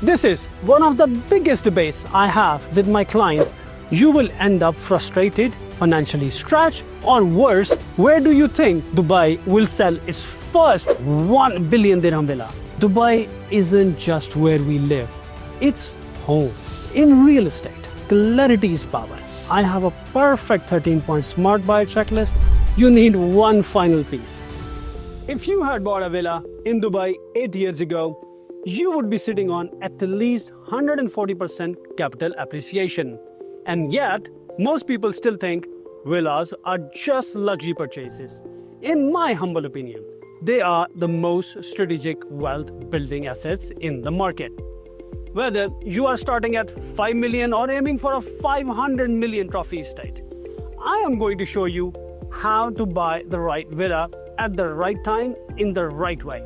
This is one of the biggest debates I have with my clients. You will end up frustrated, financially stretched, or worse, where do you think Dubai will sell its first 1 billion dirham villa? Dubai isn't just where we live, it's home. In real estate, clarity is power. I have a perfect 13-point smart buyer checklist. You need one final piece. If you had bought a villa in Dubai 8 years ago, you would be sitting on at least 140% capital appreciation. And yet, most people still think villas are just luxury purchases. In my humble opinion, they are the most strategic wealth building assets in the market. Whether you are starting at 5 million or aiming for a 500 million trophy estate, I am going to show you how to buy the right villa at the right time in the right way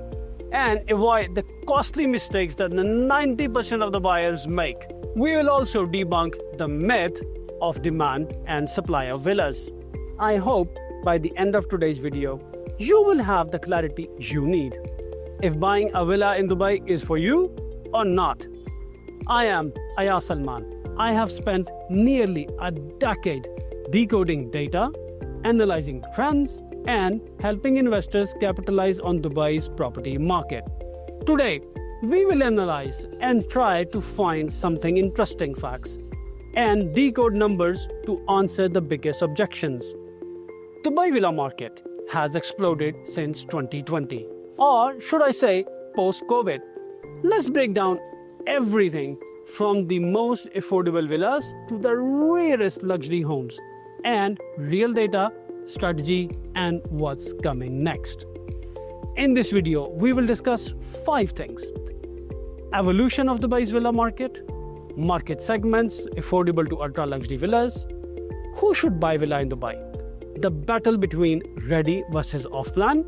and avoid the costly mistakes that 90% of the buyers make. We will also debunk the myth of demand and supply of villas. I hope by the end of today's video, you will have the clarity you need. If buying a villa in Dubai is for you or not. I am Ayaz Salman. I have spent nearly a decade decoding data, analyzing trends, and helping investors capitalize on Dubai's property market. Today, we will analyze and try to find something interesting facts and decode numbers to answer the biggest objections. Dubai villa market has exploded since 2020, or should I say post-COVID. Let's break down everything from the most affordable villas to the rarest luxury homes and real data, strategy, and what's coming next. In this video, we will discuss 5 things: evolution of Dubai's villa market, market segments affordable to ultra luxury villas, who should buy villa in Dubai, the battle between ready versus off-plan,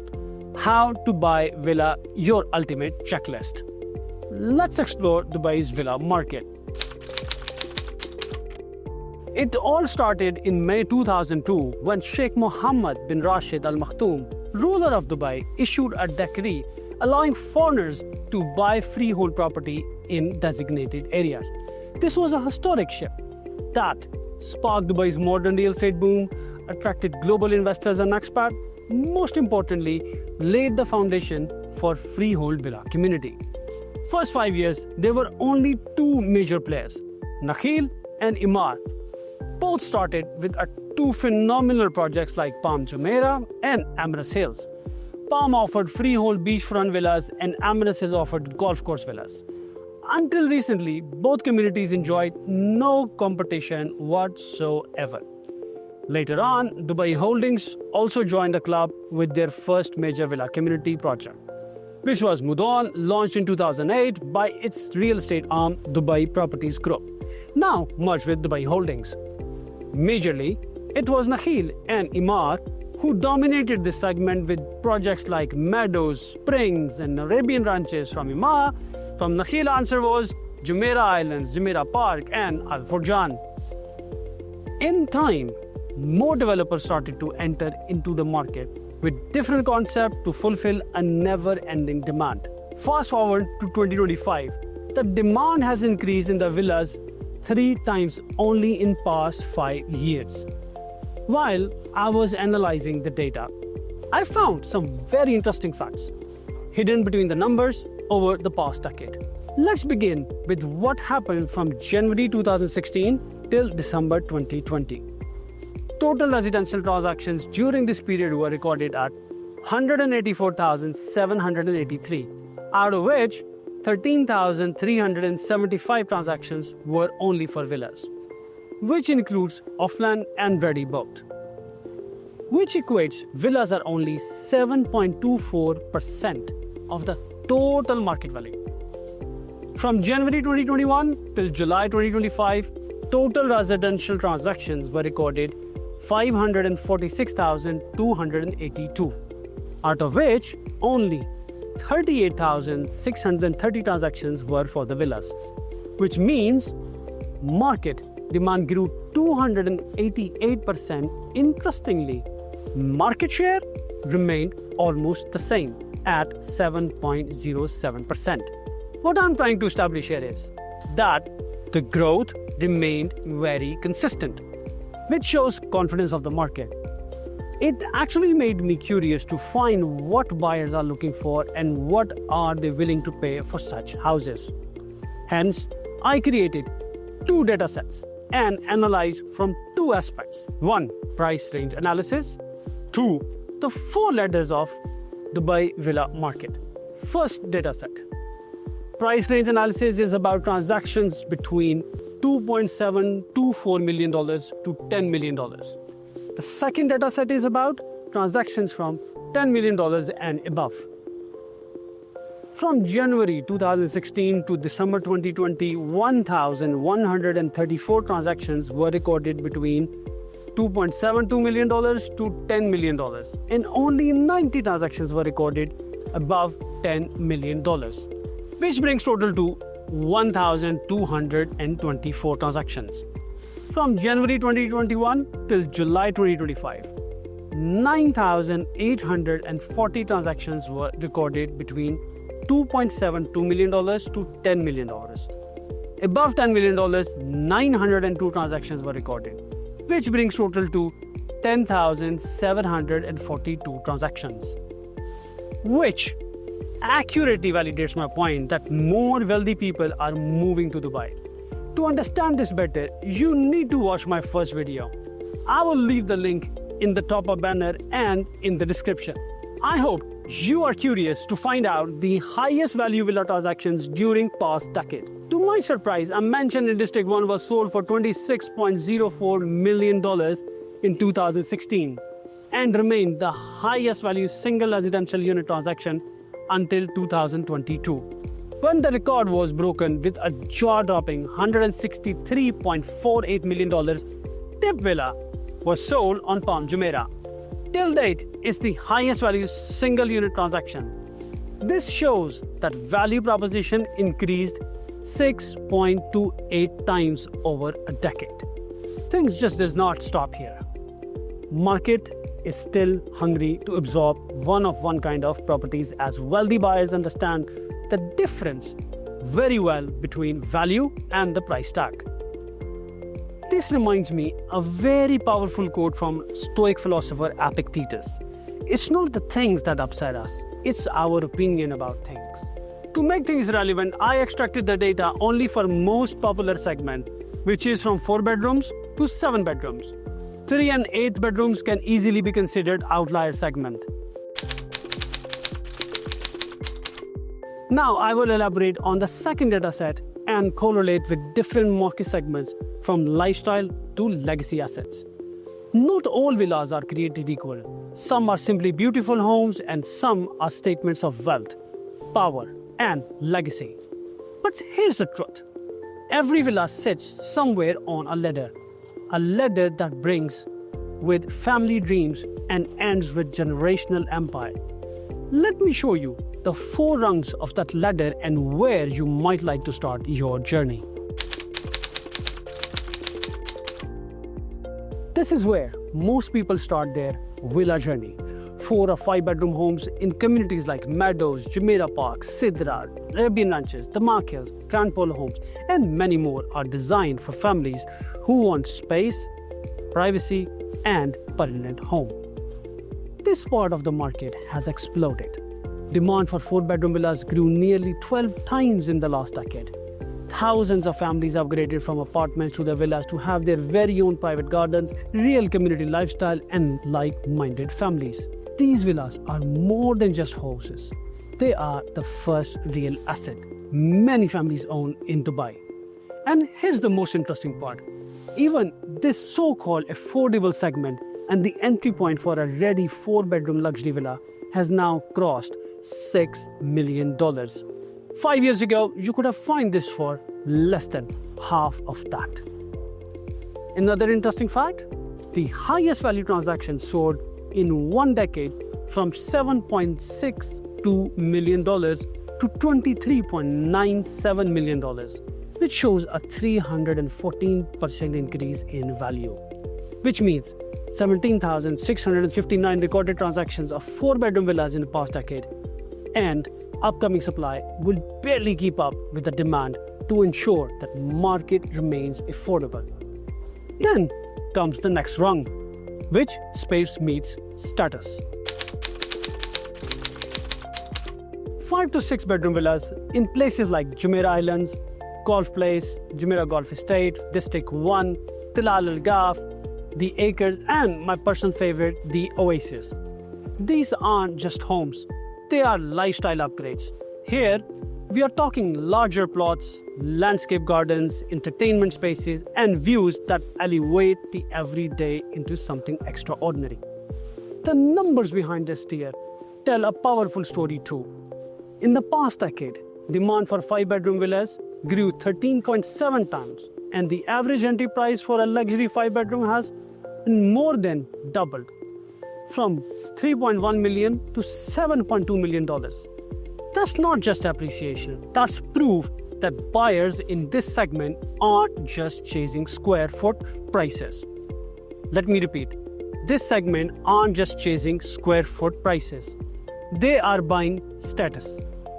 how to buy villa, your ultimate checklist. Let's explore Dubai's villa market. It all started in May 2002 when Sheikh Mohammed bin Rashid Al Maktoum, ruler of Dubai, issued a decree allowing foreigners to buy freehold property in designated areas. This was a historic shift that sparked Dubai's modern real estate boom, attracted global investors and expats, most importantly, laid the foundation for freehold villa community. First 5 years, there were only 2 major players, Nakheel and Emaar. Both started with 2 phenomenal projects like Palm Jumeirah and Emirates Hills. Palm offered freehold beachfront villas and Emirates Hills offered golf course villas. Until recently, both communities enjoyed no competition whatsoever. Later on, Dubai Holdings also joined the club with their first major villa community project, which was Mudon, launched in 2008 by its real estate arm, Dubai Properties Group, now merged with Dubai Holdings. Majorly, it was Nakheel and Emaar who dominated this segment with projects like Meadows, Springs, and Arabian Ranches from Emaar. From Nakheel, answer was Jumeirah Islands, Jumeirah Park, and Al Furjan. In time, more developers started to enter into the market with different concepts to fulfill a never-ending demand. Fast forward to 2025, the demand has increased in the villas 3 times only in past 5 years. While I was analyzing the data, I found some very interesting facts hidden between the numbers over the past decade. Let's begin with what happened from January 2016 till December 2020. Total residential transactions during this period were recorded at 184,783, out of which 13,375 transactions were only for villas, which includes off-land and ready both, which equates villas are only 7.24% of the total market value. From January 2021 till July 2025, total residential transactions were recorded 546,282, out of which only 38,630 transactions were for the villas, which means market demand grew 288%. Interestingly, market share remained almost the same at 7.07%. What I'm trying to establish here is that the growth remained very consistent, which shows confidence of the market. It actually made me curious to find what buyers are looking for and what are they willing to pay for such houses. Hence, I created two data sets and analyzed from two aspects. One, price range analysis. Two, the four ladders of Dubai villa market. First data set. Price range analysis is about transactions between $2.724 million to $10 million. The second data set is about transactions from $10 million and above. From January 2016 to December 2020, 1,134 transactions were recorded between $2.72 million to $10 million, and only 90 transactions were recorded above $10 million, which brings total to 1,224 transactions. From January 2021 till July 2025, 9,840 transactions were recorded between $2.72 million to $10 million. Above $10 million, 902 transactions were recorded, which brings total to 10,742 transactions, which accurately validates my point that more wealthy people are moving to Dubai. To understand this better, you need to watch my first video. I will leave the link in the top of banner and in the description. I hope you are curious to find out the highest value villa transactions during past decade. To my surprise, a mansion in District 1 was sold for $26.04 million in 2016 and remained the highest value single residential unit transaction until 2022, when the record was broken with a jaw-dropping $163.48 million tip villa was sold on Palm Jumeirah. Till date, is the highest value single unit transaction. This shows that value proposition increased 6.28 times over a decade. Things just does not stop here. Market is still hungry to absorb one-of-one kind of properties, as wealthy buyers understand the difference very well between value and the price tag. This reminds me a very powerful quote from Stoic philosopher Epictetus. It's not the things that upset us, it's our opinion about things. To make things relevant, I extracted the data only for most popular segment, which is from 4 bedrooms to 7 bedrooms. 3 and 8 bedrooms can easily be considered outlier segment. Now I will elaborate on the second data set and correlate with different market segments from lifestyle to legacy assets. Not all villas are created equal. Some are simply beautiful homes and some are statements of wealth, power, and legacy. But here's the truth. Every villa sits somewhere on a ladder that brings with family dreams and ends with generational empire. Let me show you the 4 rungs of that ladder and where you might like to start your journey. This is where most people start their villa journey. 4 or 5 bedroom homes in communities like Meadows, Jumeirah Park, Sidra, Arabian Ranches, the Mark Hills, Grand Polo Homes, and many more are designed for families who want space, privacy, and permanent home. This part of the market has exploded. Demand for 4-bedroom villas grew nearly 12 times in the last decade. Thousands of families upgraded from apartments to the villas to have their very own private gardens, real community lifestyle, and like-minded families. These villas are more than just houses. They are the first real asset many families own in Dubai. And here's the most interesting part. Even this so-called affordable segment and the entry point for a ready 4-bedroom luxury villa has now crossed $6 million. 5 years ago, you could have found this for less than half of that. Another interesting fact, the highest value transaction sold in 1 decade from $7.62 million to $23.97 million, which shows a 314% increase in value, which means 17,659 recorded transactions of 4-bedroom villas in the past decade and upcoming supply will barely keep up with the demand to ensure that market remains affordable. Then comes the next rung, which space meets status. 5 to 6 bedroom villas in places like Jumeirah Islands, Golf Place, Jumeirah Golf Estate, District 1, Tilal Al Gaf, The Acres, and my personal favorite, The Oasis. These aren't just homes, they are lifestyle upgrades. Here, we are talking larger plots, landscape gardens, entertainment spaces, and views that elevate the everyday into something extraordinary. The numbers behind this tier tell a powerful story too. In the past decade, demand for 5-bedroom villas grew 13.7 times, and the average entry price for a luxury 5-bedroom has more than doubled, from $3.1 million to $7.2 million. That's not just appreciation, that's proof that buyers in this segment aren't just chasing square foot prices. Let me repeat, this segment aren't just chasing square foot prices. They are buying status,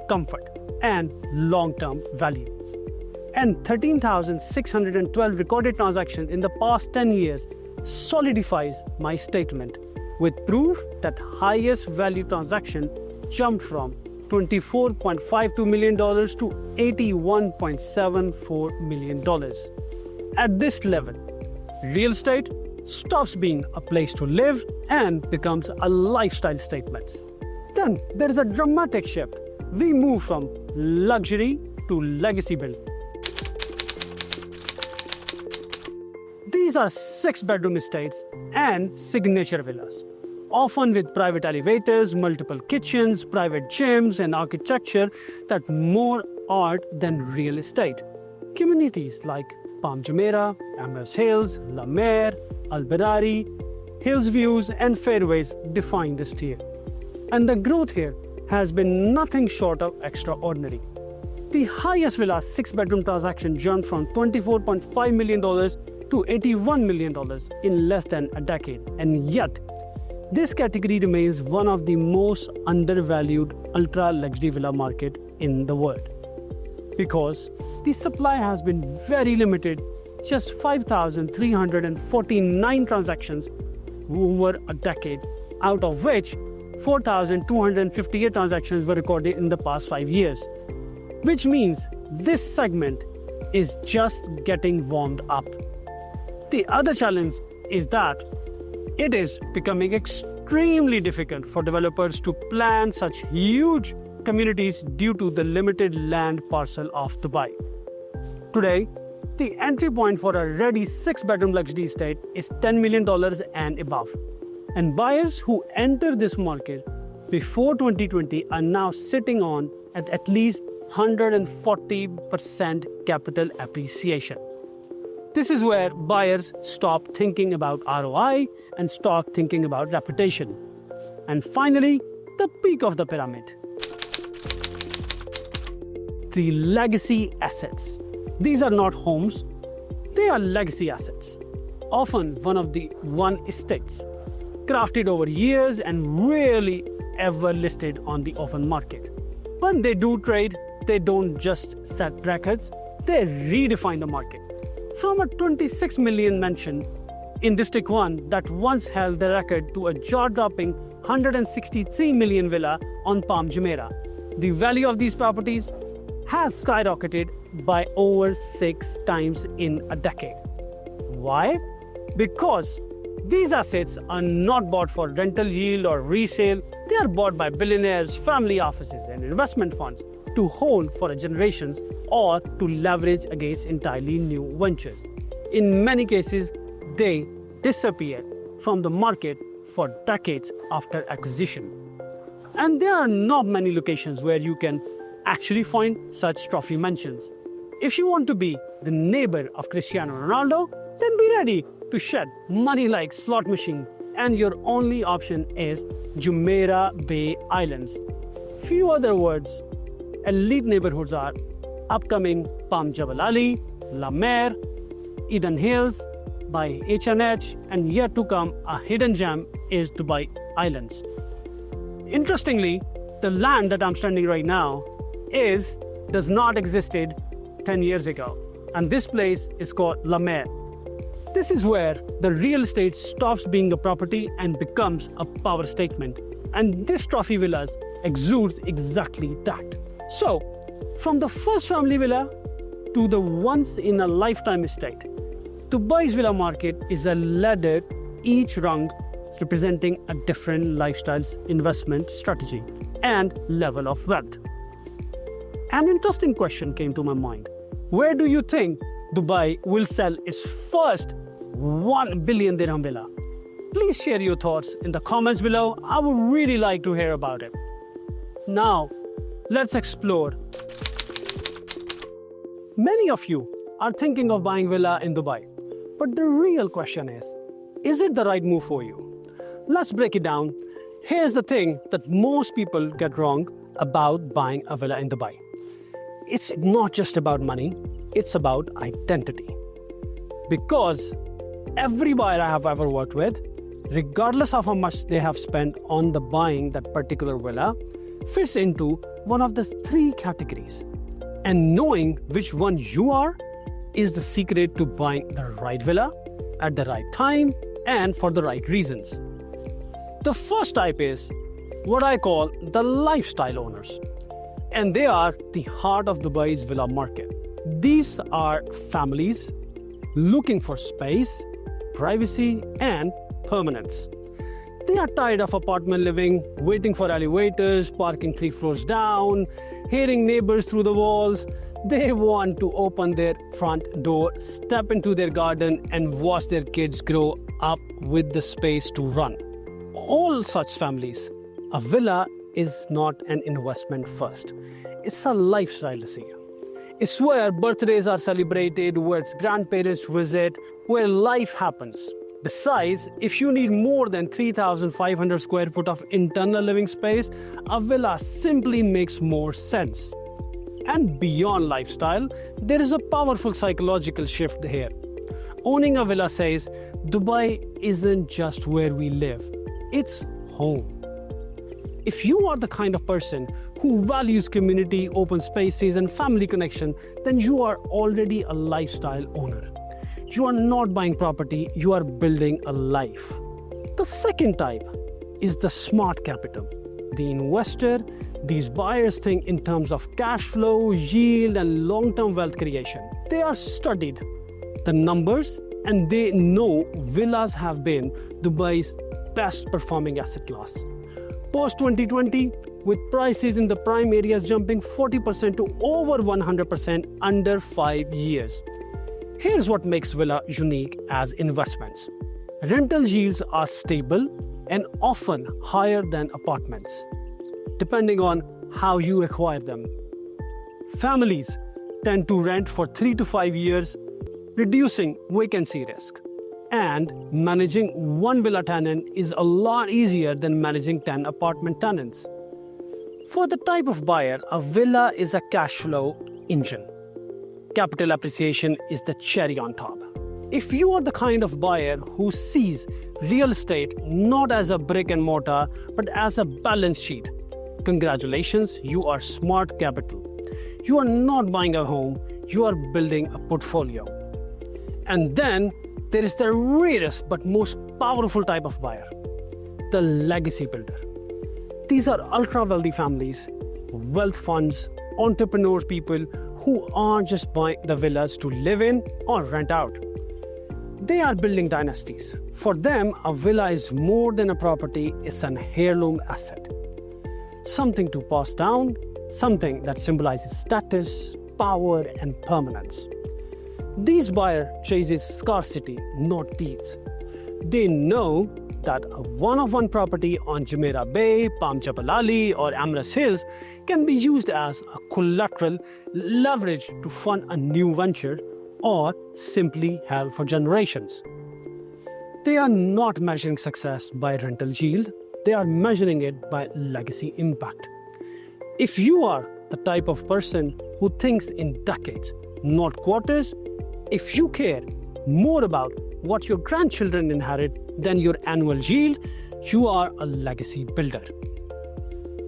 comfort, and long-term value. And 13,612 recorded transactions in the past 10 years solidifies my statement, with proof that highest value transaction jumped from $24.52 million to $81.74 million. At this level, real estate stops being a place to live and becomes a lifestyle statement. Then there is a dramatic shift. We move from luxury to legacy building. These are 6-bedroom estates and signature villas, often with private elevators, multiple kitchens, private gyms, and architecture that's more art than real estate. Communities like Palm Jumeirah, Amherst Hills, La Mer, Al Barari, Hills Views, and Fairways define this tier. And the growth here has been nothing short of extraordinary. The highest villa 6-bedroom transaction jumped from $24.5 million to $81 million in less than a decade. And yet, this category remains one of the most undervalued ultra-luxury villa market in the world. Because the supply has been very limited, just 5,349 transactions over a decade, out of which 4,258 transactions were recorded in the past 5 years. Which means this segment is just getting warmed up. The other challenge is that it is becoming extremely difficult for developers to plan such huge communities due to the limited land parcel of Dubai. Today, the entry point for a ready 6-bedroom luxury estate is $10 million and above. And buyers who enter this market before 2020 are now sitting on at least 140% capital appreciation. This is where buyers stop thinking about ROI and start thinking about reputation. And finally, the peak of the pyramid. The legacy assets. These are not homes, they are legacy assets. Often one of the one estates, crafted over years and rarely ever listed on the open market. When they do trade, they don't just set records, they redefine the market. From a 26 million mansion in District 1 that once held the record to a jaw-dropping 163 million villa on Palm Jumeirah, the value of these properties has skyrocketed by over 6 times in a decade. Why? Because these assets are not bought for rental yield or resale, they are bought by billionaires, family offices, and investment funds to hold for generations or to leverage against entirely new ventures. In many cases, they disappear from the market for decades after acquisition. And there are not many locations where you can actually find such trophy mansions. If you want to be the neighbor of Cristiano Ronaldo, then be ready to shed money like slot machine, and your only option is Jumeirah Bay Islands. Few other words, elite neighborhoods are upcoming Palm Jabal Ali, La Mer, Eden Hills by H&H, and yet to come a hidden gem is Dubai Islands. Interestingly, The land that I'm standing right now does not existed 10 years ago. And this place is called La Mer. This is where the real estate stops being a property and becomes a power statement. And this trophy villas exudes exactly that. So, from the first family villa to the once in a lifetime estate, Dubai's villa market is a ladder, each rung representing a different lifestyle's investment strategy and level of wealth. An interesting question came to my mind. Where do you think Dubai will sell its first 1 billion dirham villa? Please share your thoughts in the comments below. I would really like to hear about it. Now, let's explore. Many of you are thinking of buying villa in Dubai, but the real question is it the right move for you? Let's break it down. Here's the thing that most people get wrong about buying a villa in Dubai. It's not just about money, it's about identity. Because every buyer I have ever worked with, regardless of how much they have spent on the buying that particular villa, fits into one of the 3 categories. And knowing which one you are is the secret to buying the right villa at the right time and for the right reasons. The first type is what I call the lifestyle owners. And they are the heart of Dubai's villa market. These are families looking for space, privacy, and permanence. They are tired of apartment living, waiting for elevators, parking 3 floors down, hearing neighbors through the walls. They want to open their front door, step into their garden, and watch their kids grow up with the space to run. All such families, a villa is not an investment first. It's a lifestyle decision. It's where birthdays are celebrated, where grandparents visit, where life happens. Besides, if you need more than 3,500 square foot of internal living space, a villa simply makes more sense. And beyond lifestyle, there is a powerful psychological shift here. Owning a villa says, Dubai isn't just where we live, it's home. If you are the kind of person who values community, open spaces, and family connection, then you are already a lifestyle owner. You are not buying property, you are building a life. The second type is the smart capital. The investor, these buyers think in terms of cash flow, yield, and long-term wealth creation. They are studied the numbers and they know villas have been Dubai's best performing asset class. Post 2020, with prices in the prime areas jumping 40% to over 100% under 5 years. Here's what makes villa unique as investments. Rental yields are stable and often higher than apartments, depending on how you acquire them. Families tend to rent for 3 to 5 years, reducing vacancy risk. And managing one villa tenant is a lot easier than managing 10 apartment tenants. For the type of buyer, a villa is a cash flow engine. Capital appreciation is the cherry on top. If you are the kind of buyer who sees real estate not as a brick and mortar, but as a balance sheet, congratulations, you are smart capital. You are not buying a home, you are building a portfolio. And then there is the rarest but most powerful type of buyer, the legacy builder. These are ultra-wealthy families, wealth funds, entrepreneurs, people who aren't just buying the villas to live in or rent out. They are building dynasties. For them, a villa is more than a property, it's an heirloom asset. Something to pass down, something that symbolizes status, power, and permanence. These buyers chases scarcity, not deeds. They know that a one-of-one property on Jumeirah Bay, Palm Jebel Ali, or Amras Hills can be used as a collateral leverage to fund a new venture or simply held for generations. They are not measuring success by rental yield, they are measuring it by legacy impact. If you are the type of person who thinks in decades, not quarters, if you care more about what your grandchildren inherit than your annual yield, you are a legacy builder.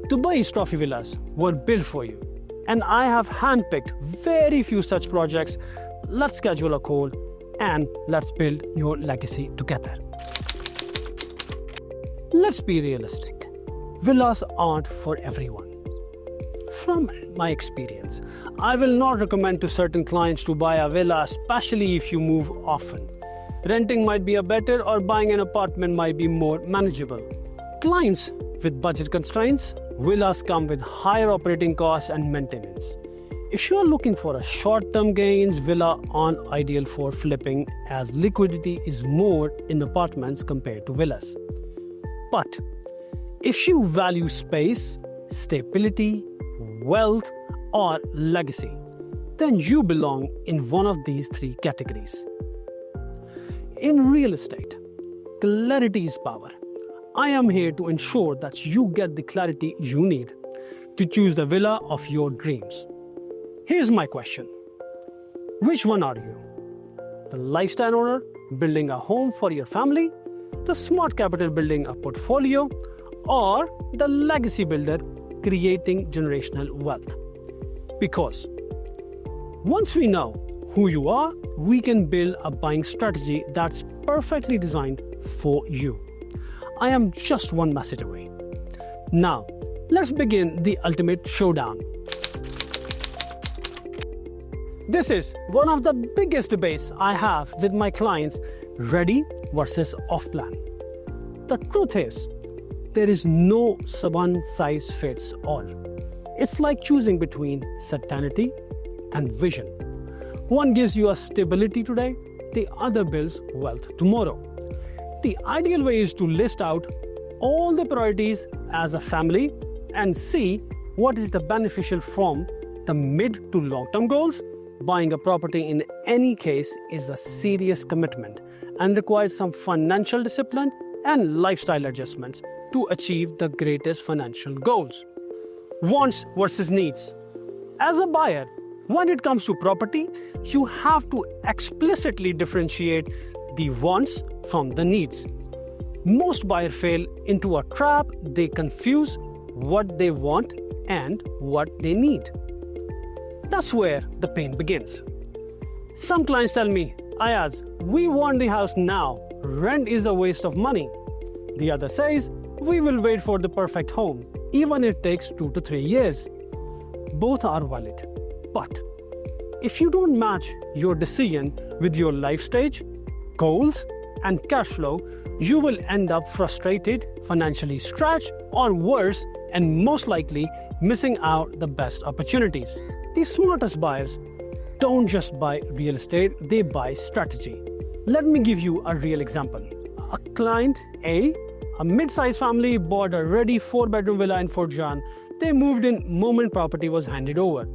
Dubai's trophy villas were built for you, and I have handpicked very few such projects. Let's schedule a call and let's build your legacy together. Let's be realistic. Villas aren't for everyone. From my experience, I will not recommend to certain clients to buy a villa, especially if you move often. Renting might be a better, or buying an apartment might be more manageable. Clients with budget constraints, villas come with higher operating costs and maintenance. If you are looking for a short-term gains, villa aren't ideal for flipping, as liquidity is more in apartments compared to villas. But if you value space, stability, wealth, or legacy, then you belong in one of these three categories. In real estate, clarity is power. I am here to ensure that you get the clarity you need to choose the villa of your dreams. Here's my question. Which one are you? The lifestyle owner building a home for your family, the smart capital building a portfolio, or the legacy builder creating generational wealth? Because once we know who you are, we can build a buying strategy that's perfectly designed for you. I am just one message away. Now, let's begin the ultimate showdown. This is one of the biggest debates I have with my clients: ready versus off-plan. The truth is, there is no one-size-fits-all. It's like choosing between certainty and vision. One gives you a stability today, the other builds wealth tomorrow. The ideal way is to list out all the priorities as a family and see what is the beneficial from the mid to long-term goals. Buying a property in any case is a serious commitment and requires some financial discipline and lifestyle adjustments to achieve the greatest financial goals. Wants versus needs. As a buyer, when it comes to property, you have to explicitly differentiate the wants from the needs. Most buyers fail into a trap. They confuse what they want and what they need. That's where the pain begins. Some clients tell me, Ayaz, we want the house now. Rent is a waste of money. The other says, we will wait for the perfect home, even if it takes 2 to 3 years. Both are valid. But if you don't match your decision with your life stage, goals, and cash flow, you will end up frustrated, financially stretched, or worse, and most likely missing out the best opportunities. The smartest buyers don't just buy real estate, they buy strategy. Let me give you a real example. A client A, a mid-sized family, bought a ready 4-bedroom villa in Fort John. They moved in moment property was handed over.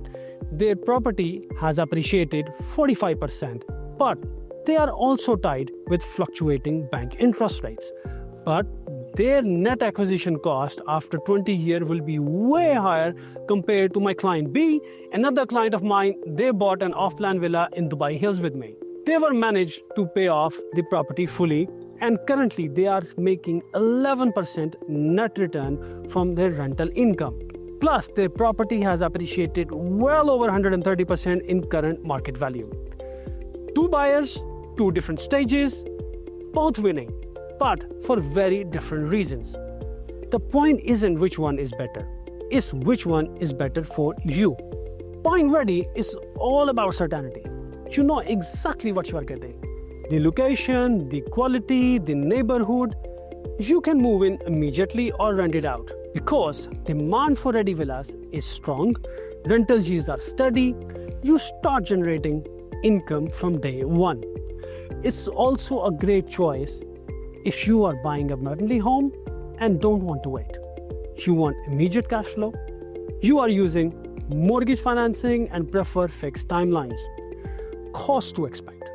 Their property has appreciated 45%, but they are also tied with fluctuating bank interest rates. But their net acquisition cost after 20 years will be way higher compared to my client B, another client of mine. They bought an off-plan villa in Dubai Hills with me. They were managed to pay off the property fully, and currently they are making 11% net return from their rental income. Plus, their property has appreciated well over 130% in current market value. 2 buyers, 2 different stages, both winning, but for very different reasons. The point isn't which one is better, it's which one is better for you. Buying ready is all about certainty. You know exactly what you are getting. The location, the quality, the neighborhood. You can move in immediately or rent it out. Because demand for ready villas is strong, rental yields are steady, you start generating income from day one. It's also a great choice if you are buying a maternity home and don't want to wait. You want immediate cash flow, you are using mortgage financing and prefer fixed timelines. Cost to expect: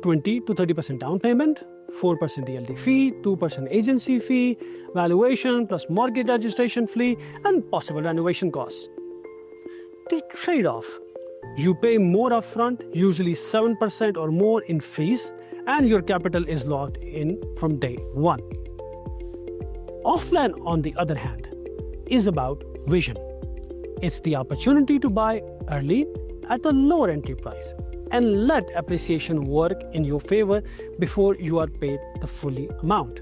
20 to 30% down payment, 4% ELD fee, 2% agency fee, valuation plus mortgage registration fee, and possible renovation costs. The trade-off: you pay more upfront, usually 7% or more in fees, and your capital is locked in from day one. Off-plan, on the other hand, is about vision. It's the opportunity to buy early at a lower entry price and let appreciation work in your favor before you are paid the full amount.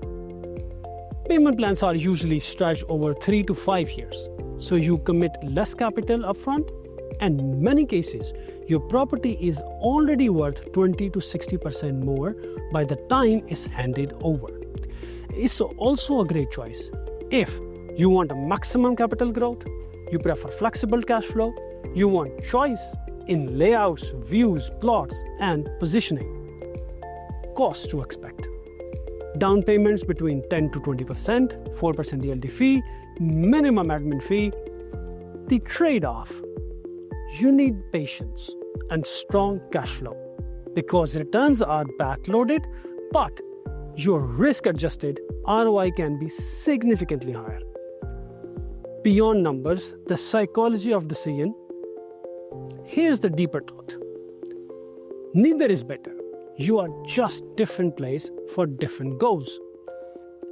Payment plans are usually stretched over 3 to 5 years, so you commit less capital upfront, and in many cases, your property is already worth 20 to 60% more by the time it's handed over. It's also a great choice. If you want a maximum capital growth, you prefer flexible cash flow, you want choice in layouts, views, plots, and positioning. Costs to expect. Down payments between 10 to 20%, 4% ELD fee, minimum admin fee. The trade-off. You need patience and strong cash flow because returns are backloaded, but your risk-adjusted ROI can be significantly higher. Beyond numbers, the psychology of decision. Here's the deeper truth. Neither is better. You are just different place for different goals.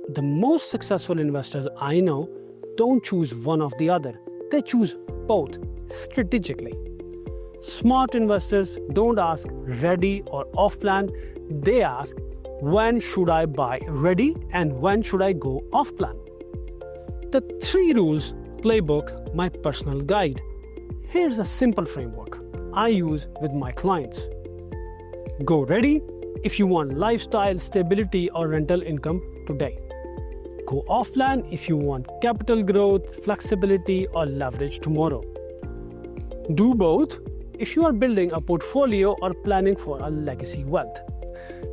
The most successful investors I know don't choose one of the other. They choose both strategically. Smart investors don't ask ready or off plan. They ask when should I buy ready and when should I go off plan. The 3 rules playbook, my personal guide. Here's a simple framework I use with my clients. Go ready if you want lifestyle, stability, or rental income today. Go off plan if you want capital growth, flexibility, or leverage tomorrow. Do both if you are building a portfolio or planning for a legacy wealth.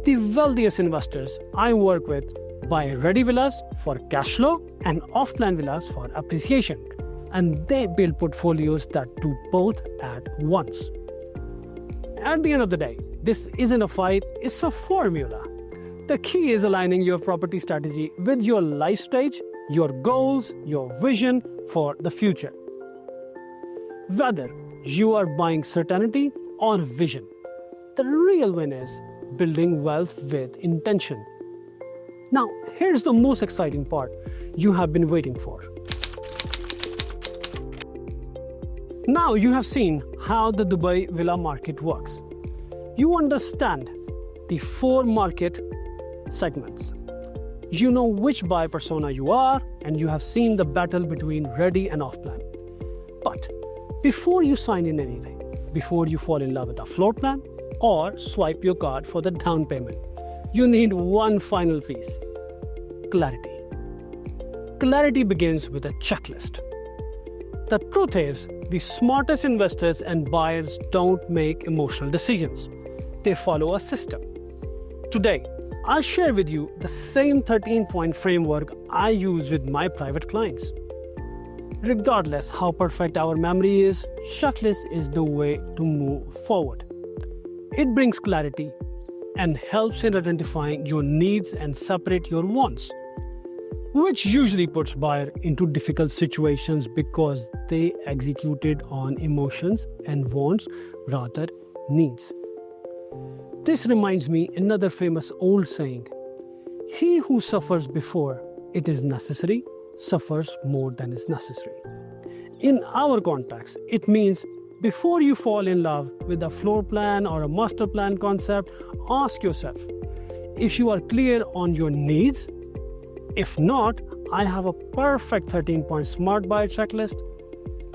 The wealthiest investors I work with buy ready villas for cash flow and off-plan villas for appreciation, and they build portfolios that do both at once. At the end of the day, this isn't a fight, it's a formula. The key is aligning your property strategy with your life stage, your goals, your vision for the future. Whether you are buying certainty or vision, the real win is building wealth with intention. Now, here's the most exciting part you have been waiting for. Now you have seen how the Dubai villa market works. You understand the 4 market segments. You know which buyer persona you are, and you have seen the battle between ready and off plan. But before you sign in anything, before you fall in love with a floor plan or swipe your card for the down payment, you need one final piece: clarity. Clarity begins with a checklist. The truth is, the smartest investors and buyers don't make emotional decisions. They follow a system. Today, I'll share with you the same 13-point framework I use with my private clients. Regardless how perfect our memory is, checklist is the way to move forward. It brings clarity and helps in identifying your needs and separate your wants, which usually puts buyers into difficult situations because they executed on emotions and wants rather needs. This reminds me another famous old saying: he who suffers before it is necessary suffers more than is necessary. In our context, it means before you fall in love with a floor plan or a master plan concept, ask yourself if you are clear on your needs. If not, I have a perfect 13-point smart buyer checklist.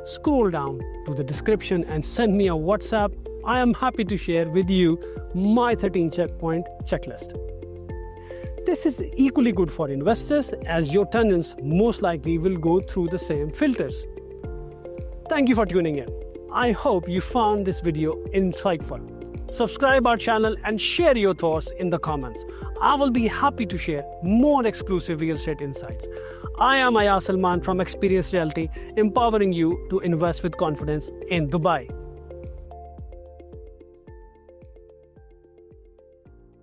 Scroll down to the description and send me a WhatsApp. I am happy to share with you my 13 checkpoint checklist. This is equally good for investors, as your tenants most likely will go through the same filters. Thank you for tuning in. I hope you found this video insightful. Subscribe our channel and share your thoughts in the comments. I will be happy to share more exclusive real estate insights. I am Ayaz Salman from Xperience Realty, empowering you to invest with confidence in Dubai.